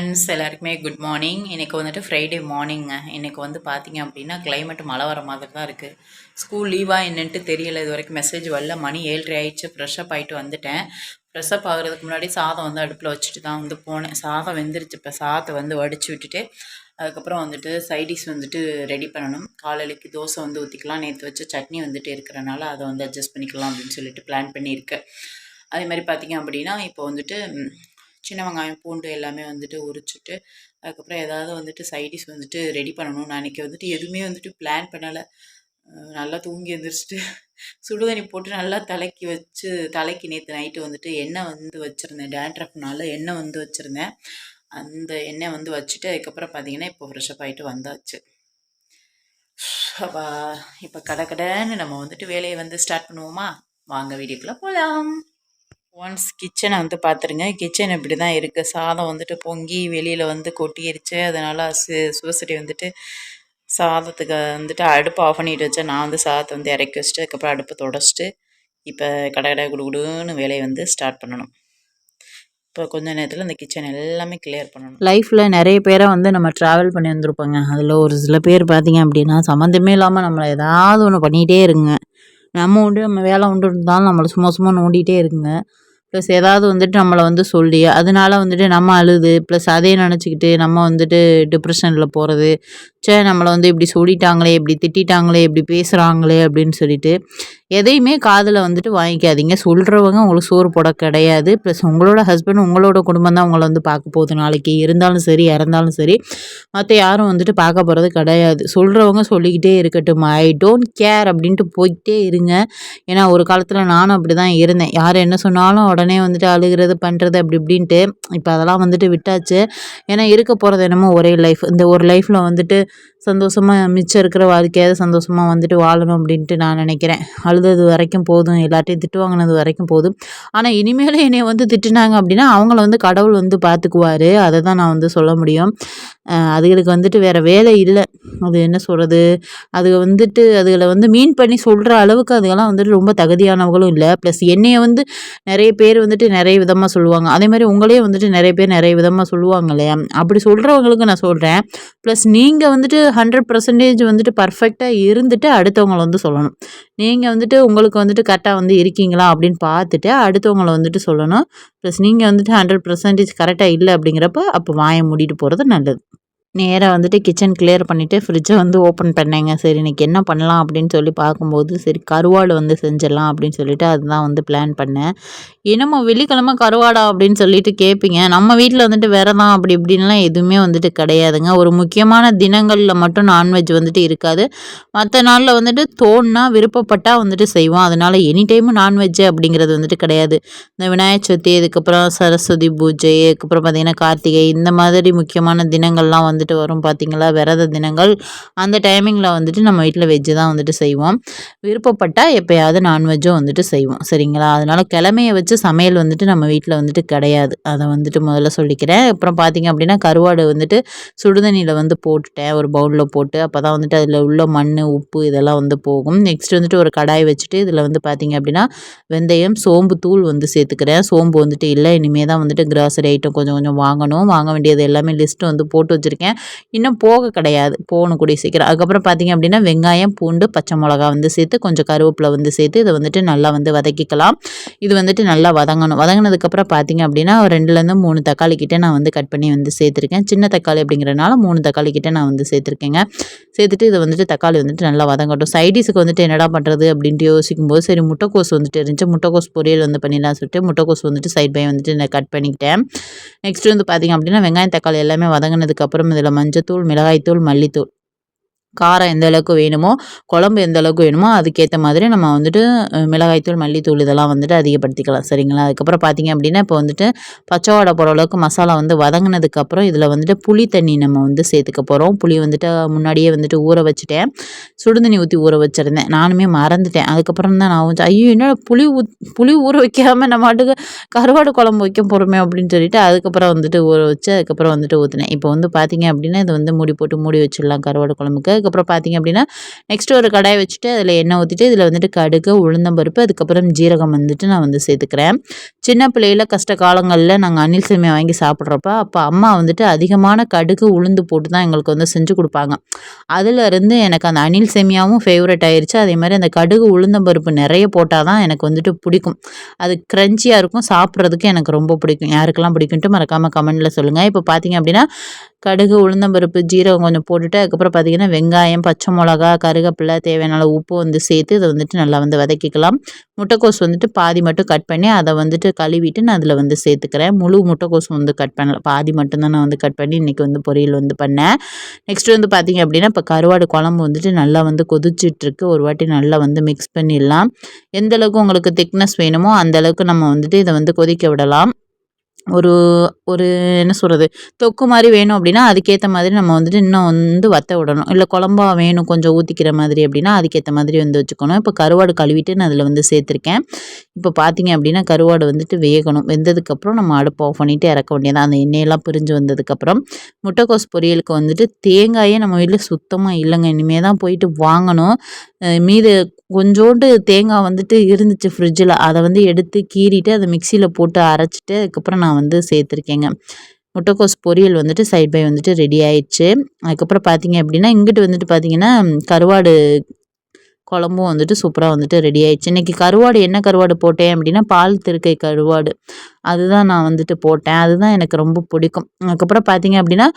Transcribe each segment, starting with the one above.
Friends எல்லாருக்குமே good morning. இன்றைக்கி வந்துட்டு ஃப்ரைடே மார்னிங்க. இன்றைக்கி வந்து பார்த்திங்க அப்படின்னா கிளைமேட் மழை வர மாதிரி தான் இருக்குது. ஸ்கூல் லீவாக என்னன்ட்டு தெரியல, இது வரைக்கும் மெசேஜ் வரல. மணி 7:30 ஆயிடுச்சு. ஃப்ரெஷ்ஷப் ஆகிட்டு வந்துட்டேன். ஃப்ரெஷ்ஷப் ஆகிறதுக்கு முன்னாடி சாதம் வந்து அடுப்பில் வச்சுட்டு தான் வந்து போனேன். சாதம் வெந்துருச்சு. இப்போ சாதத்தை வந்து வடித்து விட்டுட்டு அதுக்கப்புறம் வந்துட்டு சைடிஷ் வந்துட்டு ரெடி பண்ணணும். காலையிலைக்கு தோசை வந்து ஊற்றிக்கலாம். நேற்று வச்ச சட்னி வந்துட்டு இருக்கிறனால அதை வந்து அட்ஜஸ்ட் பண்ணிக்கலாம் அப்படின்னு சொல்லிட்டு பிளான் பண்ணியிருக்கேன். அதே மாதிரி பார்த்திங்க அப்படின்னா இப்போ வந்துட்டு சின்ன வெங்காயம் பூண்டு எல்லாமே வந்துட்டு உரிச்சிட்டு அதுக்கப்புறம் ஏதாவது வந்துட்டு சைடிஷ் வந்துட்டு ரெடி பண்ணணும். நான் அன்றைக்கி வந்துட்டு எதுவுமே வந்துட்டு பிளான் பண்ணலை. நல்லா தூங்கி எழுந்திரிச்சிட்டு சுடுதண்ணி போட்டு நல்லா தலைக்கு நேற்று நைட்டு வந்துட்டு எண்ணெய் வந்து வச்சுருந்தேன். டேண்ட்ரஃப்னால எண்ணெய் வந்து வச்சுருந்தேன். அந்த எண்ணெய் வந்து வச்சுட்டு அதுக்கப்புறம் பார்த்திங்கன்னா இப்போ ஃப்ரெஷ்ஷப் ஆகிட்டு வந்தாச்சு. இப்போ கடைன்னு நம்ம வந்துட்டு வேலையை வந்து ஸ்டார்ட் பண்ணுவோமா? வாங்க வீடியோக்குள்ளே போகலாம். ஒன்ஸ் கிச்சனை வந்து பார்த்துருங்க. கிச்சன் இப்படி தான் இருக்குது. சாதம் வந்துட்டு பொங்கி வெளியில் வந்து கொட்டிருச்சு. அதனால் சுவசடி வந்துட்டு சாதத்துக்கு வந்துட்டு அடுப்பு ஆஃப் பண்ணிட்டு வச்சேன். நான் வந்து சாதத்தை வந்து இறக்கி வச்சுட்டு அதுக்கப்புறம் அடுப்பை தொடச்சிட்டு இப்போ கடை குடுகுடுன்னு வேலையை வந்து ஸ்டார்ட் பண்ணணும். இப்போ கொஞ்ச நேரத்தில் இந்த கிச்சன் எல்லாமே கிளியர் பண்ணணும். லைஃப்பில் நிறைய பேரை வந்து நம்ம ட்ராவல் பண்ணி வந்திருப்போங்க. அதில் ஒரு சில பேர் பார்த்திங்க அப்படின்னா சம்மந்தமே இல்லாமல் நம்மளை ஏதாவது ஒன்று பண்ணிகிட்டே இருங்க. நம்ம உண்டு நம்ம வேலை உண்டு இருந்தாலும் நம்மளை சும்மா நோண்டிகிட்டே இருக்குங்க. ப்ளஸ் ஏதாவது வந்துட்டு நம்மளை வந்து சொல்லி அதனால வந்துட்டு நம்ம அழுது ப்ளஸ் அதே நினச்சிக்கிட்டு நம்ம வந்துட்டு டிப்ரெஷனில் போகிறது. நம்மளை வந்து இப்படி சொல்லிட்டாங்களே, இப்படி திட்டாங்களே, இப்படி பேசுகிறாங்களே அப்படின்னு சொல்லிட்டு எதையுமே காதில் வந்துட்டு வாங்கிக்காதீங்க. சொல்கிறவங்க உங்களுக்கு சோறு போட கிடையாது. ப்ளஸ் உங்களோட ஹஸ்பண்ட் உங்களோட குடும்பம் தான் உங்களை வந்து பார்க்க போகுது. நாளைக்கு இருந்தாலும் சரி இறந்தாலும் சரி மற்ற யாரும் வந்துட்டு பார்க்க போகிறது கிடையாது. சொல்கிறவங்க சொல்லிக்கிட்டே இருக்கட்டும், ஐ டோன்ட் கேர் அப்படின்ட்டு போய்கிட்டே இருங்க. ஏன்னா ஒரு காலத்தில் நானும் அப்படி தான் இருந்தேன். யார் என்ன சொன்னாலும் உடனே வந்துட்டு அழுகிறது பண்ணுறது அப்படி இப்படின்ட்டு. இப்போ அதெல்லாம் வந்துட்டு விட்டாச்சு. ஏன்னா இருக்க போகிறது என்னமோ ஒரே லைஃப். இந்த ஒரு லைஃப்பில் வந்துட்டு சந்தோஷமாக மிச்சம் இருக்கிற வாழ்க்கையாவது சந்தோஷமாக வந்துட்டு வாழணும் அப்படின்ட்டு நான் நினைக்கிறேன். அழுதது வரைக்கும் போதும், எல்லாத்தையும் திட்டு வாங்கினது வரைக்கும் போதும். ஆனால் இனிமேல் என்னை வந்து திட்டுனாங்க அப்படின்னா அவங்கள வந்து கடவுள் வந்து பார்த்துக்குவார். அதை தான் நான் வந்து சொல்ல முடியும். அதுகளுக்கு வந்துட்டு வேறு வேலை இல்லை. அது என்ன சொல்கிறது, அதுகளை வந்து மீன் பண்ணி சொல்கிற அளவுக்கு அதுகெல்லாம் வந்துட்டு ரொம்ப தகுதியானவங்களும் இல்லை. ப்ளஸ் என்னையை வந்து நிறைய பேர் வந்துட்டு நிறைய விதமாக சொல்லுவாங்க. அதே மாதிரி உங்களே வந்துட்டு நிறைய பேர் நிறைய விதமாக சொல்லுவாங்க இல்லையா? அப்படி சொல்கிறவங்களுக்கு நான் சொல்கிறேன், ப்ளஸ் நீங்கள் வந்துட்டு 100% வந்துட்டு பர்ஃபெக்டாக இருந்துட்டு அடுத்தவங்களை வந்து சொல்லணும். நீங்கள் வந்துட்டு உங்களுக்கு வந்துட்டு கரெக்டாக வந்து இருக்கீங்களா அப்படின்னு பார்த்துட்டு அடுத்தவங்களை வந்துட்டு சொல்லணும். ப்ளஸ் நீங்கள் வந்துட்டு 100% கரெக்டாக இல்லை அப்படிங்கிறப்ப அப்போ வாயை மூடிட்டு போகிறது நல்லது. நேராக வந்துட்டு கிச்சன் கிளியர் பண்ணிவிட்டு ஃப்ரிட்ஜை வந்து ஓப்பன் பண்ணேங்க. சரி இன்றைக்கி என்ன பண்ணலாம் அப்படின்னு சொல்லி பார்க்கும்போது சரி கருவாடு வந்து செஞ்சிடலாம் அப்படின்னு சொல்லிட்டு அதுதான் வந்து பிளான் பண்ணேன். என்னமோ வெள்ளிக்கிழமை கருவாடா அப்படின்னு சொல்லிட்டு கேட்பீங்க. நம்ம வீட்டில் வந்துட்டு விரதம் அப்படி இப்படின்லாம் எதுவுமே வந்துட்டு கிடையாதுங்க. ஒரு முக்கியமான தினங்களில் மட்டும் நான்வெஜ் வந்துட்டு இருக்காது. மற்ற நாளில் வந்துட்டு தோணுனா விருப்பப்பட்டால் வந்துட்டு செய்வோம். அதனால் எனி டைமும் நான்வெஜ்ஜு அப்படிங்கிறது வந்துட்டு கிடையாது. இந்த விநாயகர் சதுர்த்தி, அதுக்கப்புறம் சரஸ்வதி பூஜை, அதுக்கப்புறம் பார்த்திங்கன்னா கார்த்திகை, இந்த மாதிரி முக்கியமான தினங்கள்லாம் வந்துட்டு வரும் பார்த்திங்களா, விரத தினங்கள். அந்த டைமிங்கில் வந்துட்டு நம்ம வீட்டில் வெஜ்ஜு தான் வந்துட்டு செய்வோம். விருப்பப்பட்டால் எப்போயாவது நான்வெஜ்ஜும் வந்துட்டு செய்வோம். சரிங்களா? அதனால் கிழமையை வச்சு சமையல் வந்துட்டு நம்ம வீட்டில் வந்துட்டு கிடையாது. அதை வந்துட்டு முதல்ல சொல்லிக்கிறேன். அப்புறம் பார்த்திங்க அப்படின்னா கருவாடு வந்துட்டு சுடுதண்ணியில் வந்து போட்டுட்டேன், ஒரு பவுலில் போட்டு. அப்போ தான் வந்துட்டு அதில் உள்ள மண் உப்பு இதெல்லாம் வந்து போகும். நெக்ஸ்ட் வந்துட்டு ஒரு கடாய் வச்சுட்டு இதில் வந்து பார்த்திங்க அப்படின்னா வெந்தயம் சோம்பு தூள் வந்து சேர்த்துக்கிறேன். சோம்பு வந்துட்டு இல்லை, இனிமேல் தான் வந்துட்டு கிராசரி ஐட்டம் கொஞ்சம் வாங்கணும். வாங்க வேண்டியது எல்லாமே லிஸ்ட்டு வந்து போட்டு வச்சுருக்கேன். இன்னும் போக கிடையாது, போகணும் கூடிய சீக்கிரம். அதுக்கப்புறம் பார்த்திங்க அப்படின்னா வெங்காயம் பூண்டு பச்சை மிளகா வந்து சேர்த்து கொஞ்சம் கருவேப்பிலை வந்து சேர்த்து இதை வந்துட்டு நல்லா வந்து வதக்கிக்கலாம். இது வந்துட்டு நல்லா வதங்கினதுக்கப்புறம் பார்த்திங்க அப்படின்னா 2லேருந்து 3 தக்காளி கிட்டே நான் வந்து கட் பண்ணி வந்து சேர்த்துருக்கேன். சின்ன தக்காளி அப்படிங்கிறனால 3 தக்காளி கிட்டே நான் வந்து சேர்த்துருக்கேங்க. சேர்த்துட்டு இதை வந்துட்டு தக்காளி வந்துட்டு நல்லா வதங்கட்டும். சைடிஸுக்கு வந்துட்டு என்னடா பண்ணுறது அப்படின்ட்டு யோசிக்கும்போது சரி முட்டைக்கோஸ் வந்துட்டு இருந்துச்சு, முட்டைக்கோஸ் பொரியல் வந்து பண்ணிடலாம் சொல்லிட்டு முட்டைக்கோஸ் வந்துட்டு சைட் பை வந்துட்டு நான் கட் பண்ணிக்கிட்டேன். நெக்ஸ்ட் வந்து பார்த்திங்க அப்படின்னா வெங்காயம் தக்காளி எல்லாமே வதங்கினதுக்கப்புறம் இதில் மஞ்சத்தூள், மிளகாய்த்தூள், மல்லித்தூள், காரம் எந்த அளவுக்கு வேணுமோ, குழம்பு எந்த அளவுக்கு வேணுமோ அதுக்கேற்ற மாதிரி நம்ம வந்துட்டு மிளகாய்த்தூள், மல்லித்தூள் இதெல்லாம் வந்துட்டு அதிகப்படுத்திக்கலாம். சரிங்களா? அதுக்கப்புறம் பார்த்திங்க அப்படின்னா இப்போ வந்துட்டு பச்சை வாடை போகிற அளவுக்கு மசாலா வந்து வதங்கினதுக்கப்புறம் இதில் வந்துட்டு புளி தண்ணி நம்ம வந்து சேர்த்துக்க போகிறோம். புளி வந்துட்டு முன்னாடியே வந்துட்டு ஊற வச்சுட்டேன். சுடுதண்ணி ஊற்றி ஊற வச்சுருந்தேன். நானுமே மறந்துட்டேன். அதுக்கப்புறம் தான் நான் வந்து ஐயோ என்ன புளி ஊற வைக்காமல் நம்ம மாட்டுக்கு கருவாடு குழம்பு வைக்க போகிறோமே அப்படின்னு சொல்லிட்டு அதுக்கப்புறம் வந்துட்டு ஊற வச்சு அதுக்கப்புறம் வந்துட்டு ஊற்றினேன். இப்போ வந்து பார்த்திங்க அப்படின்னா இதை வந்து மூடி போட்டு மூடி வச்சிடலாம் கருவாடு குழம்புக்கு. அதுக்கப்புறம் பார்த்திங்க அப்படின்னா நெக்ஸ்ட்டு ஒரு கடாயை வச்சுட்டு அதில் எண்ணெய் ஊற்றிட்டு இதில் வந்துட்டு கடுகு உளுந்தம்பருப்பு அதுக்கப்புறம் ஜீரகம் வந்துட்டு நான் வந்து சேர்த்துக்கிறேன். சின்ன பிள்ளையில கஷ்ட காலங்களில் நாங்கள் அணில் சேமியா வாங்கி சாப்பிட்றப்ப அப்போ அம்மா வந்துட்டு அதிகமான கடுகு உளுந்து போட்டு தான் எங்களுக்கு வந்து செஞ்சு கொடுப்பாங்க. அதுலேருந்து எனக்கு அந்த அணில் சேமியாவும் ஃபேவரட் ஆயிடுச்சு. அதே மாதிரி அந்த கடுகு உளுந்தம்பருப்பு நிறைய போட்டால் தான் எனக்கு வந்துட்டு பிடிக்கும். அது க்ரன்ச்சியாக இருக்கும், சாப்பிட்றதுக்கு எனக்கு ரொம்ப பிடிக்கும். யாருக்கெல்லாம் பிடிக்குன்ட்டு மறக்காமல் கமெண்ட்டில் சொல்லுங்கள். இப்போ பார்த்தீங்க அப்படின்னா கடுகு உளுந்தம்பருப்பு ஜீரகம் கொஞ்சம் போட்டுட்டு அதுக்கப்புறம் பார்த்திங்கன்னா வெங்காயம் பச்சை மிளகா கருவேப்பிலை தேவையான அளவு உப்பு வந்து சேர்த்து இதை வந்துட்டு நல்லா வந்து வதக்கிக்கலாம். முட்டைக்கோஸ் வந்துட்டு பாதி மட்டும் கட் பண்ணி அதை வந்துட்டு கழுவிட்டு நான் அதில் வந்து சேர்த்துக்கிறேன். முழு முட்டைக்கோஸ் வந்து கட் பண்ணல, பாதி மட்டும்தான் நான் வந்து கட் பண்ணி இன்றைக்கி வந்து பொரியல் வந்து பண்ணேன். நெக்ஸ்ட் வந்து பார்த்திங்க அப்படின்னா இப்போ கருவாடு குழம்பு வந்துட்டு நல்லா வந்து கொதிச்சிட்ருக்கு. ஒரு வாட்டி நல்லா வந்து மிக்ஸ் பண்ணிடலாம். எந்தளவுக்கு உங்களுக்கு திக்னஸ் வேணுமோ அந்தளவுக்கு நம்ம வந்துட்டு இதை வந்து கொதிக்க விடலாம். ஒரு ஒரு என்ன சொல்கிறது, தொக்கு மாதிரி வேணும் அப்படின்னா அதுக்கேற்ற மாதிரி நம்ம வந்துட்டு இன்னும் வந்து வற்ற விடணும். இல்லை குழம்பா வேணும் கொஞ்சம் ஊற்றிக்கிற மாதிரி அப்படின்னா அதுக்கேற்ற மாதிரி வந்து வச்சுக்கணும். இப்போ கருவாடு கழுவிட்டு நான் அதில் வந்து சேர்த்துருக்கேன். இப்போ பார்த்தீங்க அப்படின்னா கருவாடு வந்துட்டு வேகணும். வெந்ததுக்கப்புறம் நம்ம அடுப்பை ஆஃப் பண்ணிவிட்டு இறக்க வேண்டியதான். அந்த எண்ணெயெல்லாம் பிரிஞ்சு வந்ததுக்கப்புறம் முட்டைக்கோஸ் பொரியலுக்கு வந்துட்டு தேங்காயே நம்ம வீட்டில் சுத்தமாக இல்லைங்க. இனிமேல் தான் போயிட்டு வாங்கணும். மீது கொஞ்சோண்டு தேங்காய் வந்துட்டு இருந்துச்சு ஃப்ரிட்ஜில். அதை வந்து எடுத்து கீறிட்டு அதை மிக்சியில் போட்டு அரைச்சிட்டு அதுக்கப்புறம் நான் வந்து சேர்த்துருக்கேங்க. முட்டைக்கோஸ் பொரியல் வந்துட்டு சைட் பை வந்துட்டு ரெடி ஆயிடுச்சு. அதுக்கப்புறம் பார்த்தீங்க அப்படின்னா இங்கிட்டு வந்துட்டு பார்த்தீங்கன்னா கருவாடு குழம்பும் வந்துட்டு சூப்பராக வந்துட்டு ரெடி ஆயிடுச்சு. இன்றைக்கி கருவாடு என்ன கருவாடு போட்டேன் அப்படின்னா பால் திருக்கை கருவாடு அதுதான் நான் வந்துட்டு போட்டேன். அதுதான் எனக்கு ரொம்ப பிடிக்கும். அதுக்கப்புறம் பார்த்தீங்க அப்படின்னா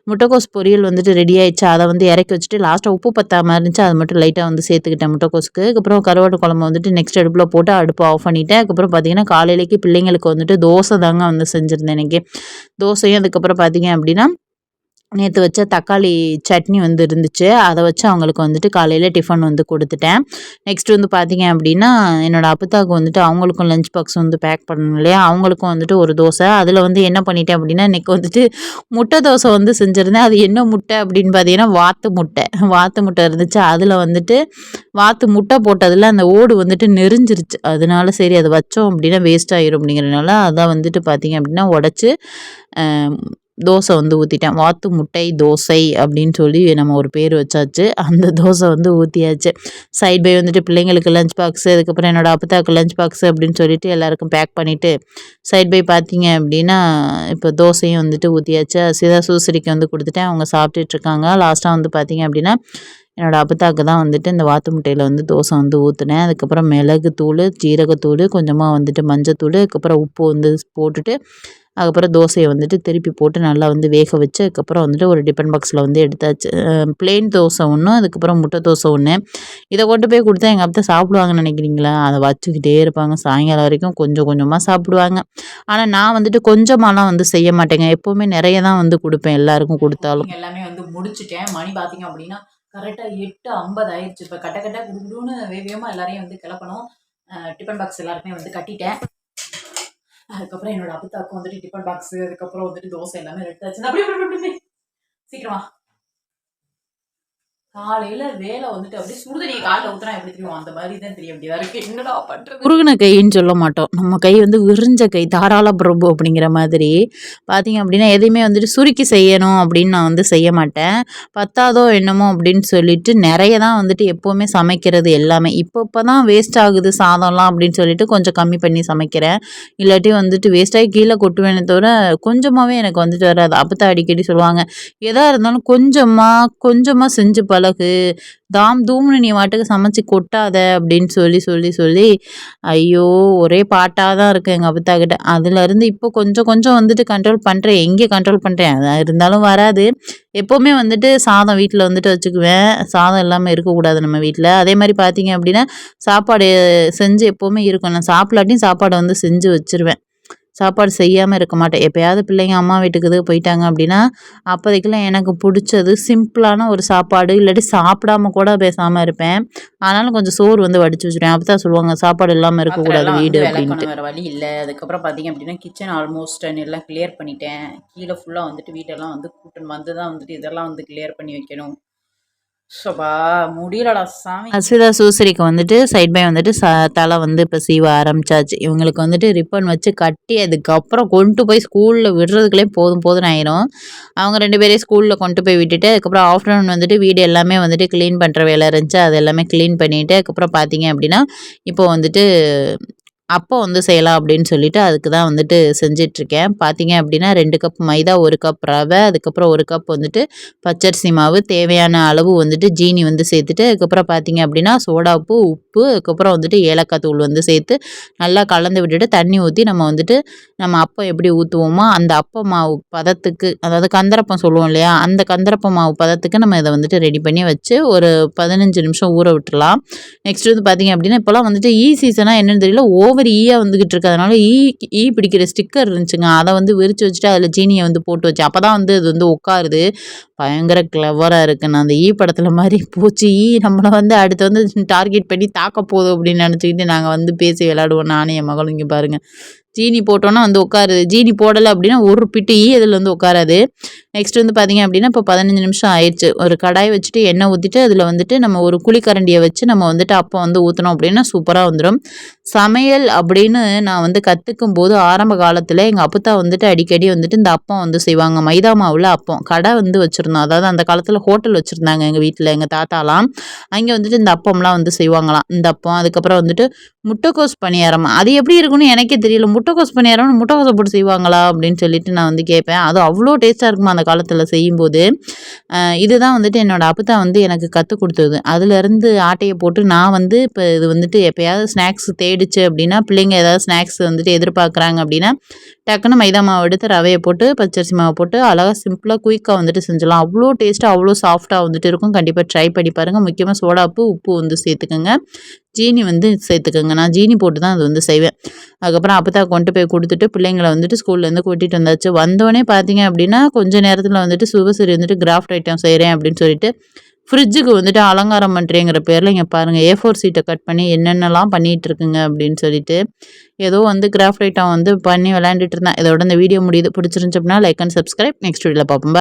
முட்டைக்கோஸ் பொரியல் வந்துட்டு ரெடி ஆயிடுச்சு. அதை வந்து இறக்கி வச்சுட்டு லாஸ்ட்டாக உப்பு பத்தாமல் இருந்துச்சு, அதை மட்டும் லைட்டாக வந்து சேர்த்துக்கிட்டேன் முட்டைக்கோஸுக்கு. அதுக்கப்புறம் கருவாடு குழம்பு வந்துட்டு நெக்ஸ்ட் அடுப்பில் போட்டு அடுப்பு ஆஃப் பண்ணிவிட்டேன். அதுக்கப்புறம் பார்த்தீங்கன்னா காலையிலேக்கு பிள்ளைங்களுக்கு வந்துட்டு தோசை தாங்க வந்து செஞ்சுருந்தேன் இன்றைக்கி. தோசையும் அதுக்கப்புறம் பார்த்தீங்க அப்படின்னா நேற்று வச்ச தக்காளி சட்னி வந்து இருந்துச்சு. அதை வச்சு அவங்களுக்கு வந்துட்டு காலையில் டிஃபன் வந்து கொடுத்துட்டேன். நெக்ஸ்ட் வந்து பார்த்தீங்க அப்படின்னா என்னோடய அப்புத்தாவுக்கு வந்துட்டு அவங்களுக்கும் லஞ்ச் பாக்ஸ் வந்து பேக் பண்ணணும் இல்லையா, அவங்களுக்கும் வந்துட்டு ஒரு தோசை. அதில் வந்து என்ன பண்ணிட்டேன் அப்படின்னா இன்றைக்கி வந்துட்டு முட்டை தோசை வந்து செஞ்சுருந்தேன். அது என்ன முட்டை அப்படின்னு பார்த்தீங்கன்னா வாத்து முட்டை இருந்துச்சு. அதில் வந்துட்டு வாத்து முட்டை போட்டதில் அந்த ஓடு வந்துட்டு நெறிஞ்சிருச்சு. அதனால சரி அதை வச்சோம் அப்படின்னா வேஸ்ட் ஆகிரும் அப்படிங்கிறதுனால அதை வந்துட்டு பார்த்தீங்க அப்படின்னா உடச்சி தோசை வந்து ஊற்றிட்டேன். வாத்து முட்டை தோசை அப்படின்னு சொல்லி நம்ம ஒரு பேர் வச்சாச்சு. அந்த தோசை வந்து ஊற்றியாச்சு. சைட் பை வந்துட்டு பிள்ளைங்களுக்கு லஞ்ச் பாக்ஸு, அதுக்கப்புறம் என்னோடய அப்பத்தாவுக்கு லஞ்ச் பாக்ஸு அப்படின்னு சொல்லிட்டு எல்லாருக்கும் பேக் பண்ணிவிட்டு சைட் பை பார்த்தீங்க அப்படின்னா இப்போ தோசையும் வந்துட்டு ஊற்றியாச்சு. சீதா சூசரிக்கு வந்து கொடுத்துட்டேன். அவங்க சாப்பிட்டுட்ருக்காங்க. லாஸ்ட்டாக வந்து பார்த்தீங்க அப்படின்னா என்னோடய அப்பத்தாவுக்கு தான் வந்துட்டு இந்த வாத்து முட்டையில் வந்து தோசை வந்து ஊற்றினேன். அதுக்கப்புறம் மிளகு தூள் ஜீரகத்தூள் கொஞ்சமாக வந்துட்டு மஞ்சத்தூள் அதுக்கப்புறம் உப்பு வந்து போட்டுட்டு அதுக்கப்புறம் தோசையை வந்துட்டு திருப்பி போட்டு நல்லா வந்து வேக வச்சு அதுக்கப்புறம் வந்துட்டு ஒரு டிஃபன் பாக்ஸில் வந்து எடுத்தாச்சு. பிளெயின் தோசை ஒன்று அதுக்கப்புறம் முட்டை தோசை ஒன்று. இதை கொண்டு போய் கொடுத்தா எங்கள் அப்பா சாப்பிடுவாங்கன்னு நினைக்கிறீங்களா? அதை வச்சுக்கிட்டே இருப்பாங்க சாயங்காலம் வரைக்கும் கொஞ்சம் கொஞ்சமாக சாப்பிடுவாங்க. ஆனால் நான் வந்துட்டு கொஞ்சமாலாம் வந்து செய்ய மாட்டேங்க. எப்போவுமே நிறைய தான் வந்து கொடுப்பேன் எல்லாருக்கும் கொடுத்தாலும். எல்லாமே வந்து முடிச்சுட்டேன். மணி பார்த்தீங்க அப்படின்னா கரெக்டாக 8:50 ஆயிடுச்சு. இப்போ கட்ட கட்ட குடுன்னு வேகமாக எல்லாரையும் வந்து கிளப்பணும். டிஃபன் பாக்ஸ் எல்லாருக்குமே வந்து கட்டிட்டேன். அதுக்கப்புறம் என்னோட அப்புத்தாக்கும் வந்துட்டு டிஃபன் பாக்ஸ் அதுக்கப்புறம் வந்துட்டு தோசை எல்லாமே எடுத்தாச்சு. அப்படி சீக்கிரமா காலையில வேலை வந்துட்டு அப்படியே சுடுதண்ணியை காலைல ஊத்துனா எப்படி தெரியும் அந்த மாதிரி தான் தெரிய வேண்டியதா இருக்கு. என்னடா பண்றது? குறுகின கைன்னு சொல்ல மாட்டோம், நம்ம கை வந்து விரிஞ்ச கை, தாராள பிரபு அப்படிங்கிற மாதிரி. பார்த்தீங்க அப்படின்னா எதையுமே வந்துட்டு சுருக்கி செய்யணும் அப்படின்னு நான் வந்து செய்ய மாட்டேன். பத்தாதோ என்னமோ அப்படின்னு சொல்லிட்டு நிறைய தான் வந்துட்டு எப்போவுமே சமைக்கிறது எல்லாமே. இப்போ தான் வேஸ்ட் ஆகுது சாதம்லாம் அப்படின்னு சொல்லிட்டு கொஞ்சம் கம்மி பண்ணி சமைக்கிறேன். இல்லாட்டி வந்துட்டு வேஸ்ட்டாகி கீழே கொட்டுவேனே தவிர கொஞ்சமாகவே எனக்கு வந்துட்டு வராது. அப்போ அடிக்கடி சொல்லுவாங்க எதாக இருந்தாலும் கொஞ்சமாக செஞ்சு பழகு, தாம் தூம்னு நீ வாட்டுக்கு சமைச்சு கொட்டாத அப்படின்னு சொல்லி ஐயோ ஒரே பாட்டாக தான் இருக்குது எங்கள் அப்பத்தாக்கிட்ட. அதுலேருந்து இப்போ கொஞ்சம் கொஞ்சம் வந்துட்டு கண்ட்ரோல் பண்ணுறேன். எங்கே கண்ட்ரோல் பண்ணுறேன், அதான் இருந்தாலும் வராது. எப்போவுமே வந்துட்டு சாதம் வீட்டில் வந்துட்டு வச்சுக்குவேன். சாதம் இல்லாமல் இருக்கக்கூடாது நம்ம வீட்டில். அதே மாதிரி பார்த்தீங்க அப்படின்னா சாப்பாடு செஞ்சு எப்போவுமே இருக்கும். நான் சாப்பிடாட்டியும் சாப்பாடை வந்து செஞ்சு வச்சுருவேன். சாப்பாடு செய்யாமல் இருக்க மாட்டேன். எப்போயாவது பிள்ளைங்க அம்மா வீட்டுக்கு போயிட்டாங்க அப்படின்னா அப்போதைக்கெல்லாம் எனக்கு பிடிச்சது சிம்பிளான ஒரு சாப்பாடு, இல்லாட்டி சாப்பிடாம கூட பேசாமல் இருப்பேன். ஆனாலும் கொஞ்சம் சோறு வந்து வடித்து வச்சுருவேன். அப்போ தான் சொல்லுவாங்க சாப்பாடு இல்லாமல் இருக்கக்கூடாது வீடு அப்படின்ட்டு. வேறு வழி இல்லை. அதுக்கப்புறம் பார்த்தீங்க அப்படின்னா கிச்சன் ஆல்மோஸ்ட் எல்லாம் கிளியர் பண்ணிட்டேன். கீழே ஃபுல்லாக வந்துட்டு வீட்டெல்லாம் வந்து கூட்டன் வந்து தான் வந்துட்டு இதெல்லாம் வந்து கிளியர் பண்ணி வைக்கணும். சபா முடியலடா சாமி. அஸ்விதா சூசரிக்கு வந்துட்டு சைட் பை வந்துட்டு தலை வந்து இப்போ சீவ ஆரம்பிச்சாச்சு. இவங்களுக்கு வந்துட்டு ரிப்பன் வச்சு கட்டி அதுக்கப்புறம் கொண்டு போய் ஸ்கூலில் விடுறதுக்குள்ளே போதும் போதும்னு ஆயிரும். அவங்க 2 பேரையும் ஸ்கூலில் கொண்டு போய் விட்டுட்டு அதுக்கப்புறம் ஆஃப்டர்நூன் வந்துட்டு வீடு எல்லாமே வந்துட்டு க்ளீன் பண்ணுற வேலை இருந்துச்சு. அது எல்லாமே க்ளீன் பண்ணிவிட்டு அதுக்கப்புறம் பார்த்தீங்க அப்படின்னா இப்போ வந்துட்டு அப்போ வந்து செய்யலாம் அப்படின்னு சொல்லிட்டு அதுக்கு தான் வந்துட்டு செஞ்சிட்ருக்கேன். பார்த்தீங்க அப்படின்னா 2 கப் மைதா, 1 கப் ரவை, அதுக்கப்புறம் 1 கப் வந்துட்டு பச்சரிசி மாவு, தேவையான அளவு வந்துட்டு ஜீனி வந்து சேர்த்துட்டு, அதுக்கப்புறம் பார்த்தீங்க அப்படின்னா சோடா உப்பு, அதுக்கப்புறம் வந்துட்டு ஏலக்காய் தூள் வந்து சேர்த்து நல்லா கலந்து விட்டுட்டு தண்ணி ஊற்றி நம்ம அப்பம் எப்படி ஊற்றுவோமோ அந்த அப்ப மாவு பதத்துக்கு, அதாவது கந்தரப்பம் சொல்லுவோம் இல்லையா, அந்த கந்தரப்ப மாவு பதத்துக்கு நம்ம இதை வந்துட்டு ரெடி பண்ணி வச்சு ஒரு 15 நிமிஷம் ஊற விட்டுறலாம். நெக்ஸ்ட் வந்து பார்த்தீங்க அப்படின்னா இப்போலாம் வந்துட்டு சீசனாக என்னென்னு தெரியல, ஈயா வந்துகிட்டு இருக்கு. அதனால பிடிக்கிற ஸ்டிக்கர் இருந்துச்சுங்க. அதை வந்து விரிச்சு வச்சுட்டு அதில் ஜீனியை வந்து போட்டு வச்சேன். அப்போ தான் வந்து அது வந்து உட்காருது. பயங்கர கிளவராக இருக்குது. நான் அந்த படத்தில் மாதிரி பூச்சி நம்மளை வந்து அடுத்து வந்து டார்கெட் பண்ணி தாக்க போதும் அப்படின்னு நினச்சிக்கிட்டு நாங்கள் வந்து பேசி விளையாடுவோம், நானும் என் மகளும். இங்கே பாருங்கள், ஜீனி போட்டோன்னா வந்து உட்காருது. ஜீனி போடலை அப்படின்னா ஒரு பிட்டு அதில் வந்து உட்காராது. நெக்ஸ்ட் வந்து பார்த்தீங்க அப்படின்னா இப்போ 15 நிமிஷம் ஆயிடுச்சு. ஒரு கடாய் வச்சுட்டு எண்ணெய் ஊற்றிட்டு அதில் வந்துட்டு நம்ம ஒரு குழிக்கரண்டியை வச்சு நம்ம வந்துட்டு அப்போ வந்து ஊற்றினோம் அப்படின்னா சூப்பராக வந்துடும். சமையல் அப்படின்னு நான் வந்து கற்றுக்கும் போது ஆரம்ப காலத்தில் எங்கள் அப்பத்தா வந்துட்டு அடிக்கடி வந்துட்டு இந்த அப்பம் வந்து செய்வாங்க. மைதா மாவில் அப்பம் கடை வந்து வச்சுருந்தோம். அதாவது அந்த காலத்தில் ஹோட்டல் வச்சுருந்தாங்க எங்கள் வீட்டில், எங்கள் தாத்தாலாம். அங்கே வந்துட்டு இந்த அப்பம்லாம் வந்து செய்வாங்களாம். இந்த அப்பம், அதுக்கப்புறம் வந்துட்டு முட்டைக்கோஸ் பணியாரம். அது எப்படி இருக்குன்னு எனக்கே தெரியல. முட்டைக்கோஸ் பணியாரம் முட்டைக்கோஸை போட்டு செய்வாங்களா அப்படின்னு சொல்லிட்டு நான் வந்து கேட்பேன். அது அவ்வளோ டேஸ்ட்டாக இருக்குமா அந்த காலத்தில் செய்யும்போது. இதுதான் வந்துட்டு என்னோட அப்பத்தா வந்து எனக்கு கற்றுக் கொடுத்தது. அதுலேருந்து ஆட்டையை போட்டு நான் வந்து இப்போ இது வந்துட்டு எப்போயாவது ஸ்நாக்ஸ் தேடிச்சு அப்படின்னா, பிள்ளைங்க ஏதாவது ஸ்நாக்ஸ் வந்துட்டு எதிர்பார்க்குறாங்க அப்படின்னா டக்குன்னு மைதா மாவு எடுத்து ரவையை போட்டு பச்சரிசி மாவு போட்டு அழகாக சிம்பிளாக குயிக்காக வந்துட்டு செஞ்சிடலாம். அவ்வளோ டேஸ்ட்டாக அவ்வளோ சாஃப்டாக வந்துட்டு இருக்கும். கண்டிப்பாக ட்ரை பண்ணி பாருங்கள். முக்கியமாக சோடா உப்பு வந்து சேர்த்துக்கோங்க. ஜீனி வந்து சேர்த்துக்கோங்க. நான் ஜீனி போட்டு தான் அது வந்து செய்வேன். அதுக்கப்புறம் அப்பத்தா கொண்டு போய் கொடுத்துட்டு பிள்ளைங்களை வந்துட்டு ஸ்கூல்லேருந்து கூட்டிகிட்டு வந்தாச்சு. வந்தோடனே பார்த்தீங்க அப்படின்னா கொஞ்சம் நேரத்தில் வந்துட்டு சுபஸ்ரீ வந்துட்டு கிராஃப்ட் ஐட்டம் செய்கிறேன் அப்படின்னு சொல்லிட்டு ஃப்ரிட்ஜுக்கு வந்துட்டு அலங்காரம் பண்ணுறேங்கிற பேரில் இங்கே பாருங்கள் A4 சீட்டை கட் பண்ணி என்னென்னலாம் பண்ணிகிட்டு இருக்குங்க அப்படின்னு சொல்லிட்டு ஏதோ வந்து கிராஃப்ட் ஐட்டம் வந்து பண்ணி விளையாண்டுட்டு இருந்தேன். இதோட இந்த வீடியோ முடியுது. பிடிச்சிருந்துச்சு அப்படின்னா லைக் அண்ட் சப்ஸ்கிரைப். நெக்ஸ்ட் வீடியோவில் பார்ப்போம்.